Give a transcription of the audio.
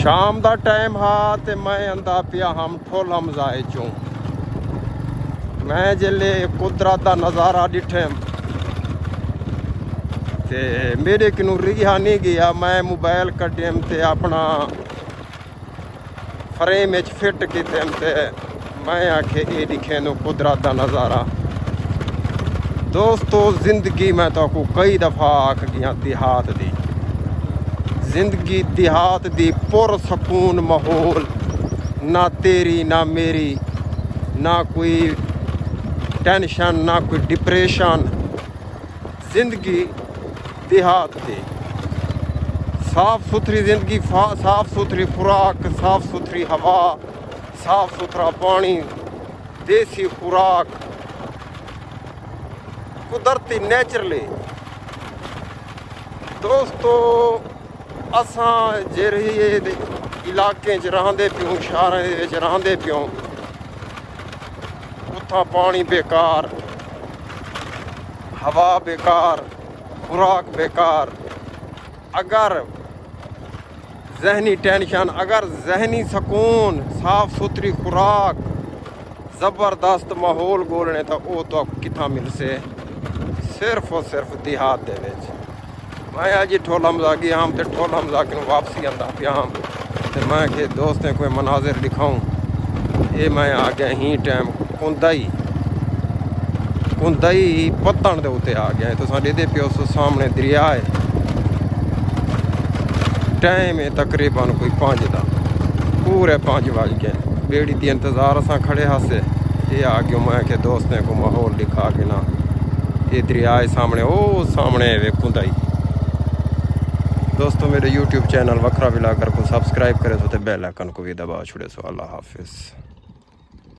شام the time ہا تے میں اندا پیا ہم ٹھول ہمزائے چوں میں جلے قدرت دا نظارہ ڈٹھم تے میرے کنوں ریحا نہیں گیا میں موبائل کڈیم تے اپنا فریم وچ فٹ کیتم تے میں آکھے اے دکھے نو قدرت دا نظارہ دوستو زندگی میں تو کو کئی دفعہ آکھ گیا دیہات دی زندگی دیہات دی پر سکون ماحول نہ تیری نہ میری نہ کوئی ٹینشن نہ کوئی ڈپریشن زندگی دیہات دی صاف ستھری زندگی صاف ستھری خوراک صاف ستھری ہوا صاف ستھرا پانی دیسی خوراک قدرتی نیچرلی دوستو اساں جہڑے علاقے چ رہندے پیوں شہراں وچ رہندے پیوں اتھاں پانی بیکار ہوا بیکار خوراک بیکار اگر ذہنی ٹینشن اگر ذہنی سکون صاف ستھری خوراک زبردست ماحول گولنے تو وہ تو کتھاں مل سے صرف اور صرف دیہات دے وچ میں اج ٹھول ہمزا گیا ہم تے ٹھول ہمزا کے واپسی آندا پیا ہم تے میں کہ دوستیں کوئی مناظر دکھاؤں یہ میں آ گیا ہی ٹائم کندئی پتن دے اوتے آ گیا تو ساڈے دے پیو سامنے دریا ہے ٹائم ہے تقریباً کوئی 5 دا پورے 5 بج گئے بیڑی دی انتظار اساں کھڑے ہاسے یہ آ گیا میں کہ دوستیں کو ماحول دکھا کے نا یہ دریا ہے سامنے او سامنے وے کندئی دوستو میرے یوٹیوب چینل وکھرا ولاگر کو سبسکرائب کرے سو تے بیل آئکن کو بھی دبا چھوڑے سو اللہ حافظ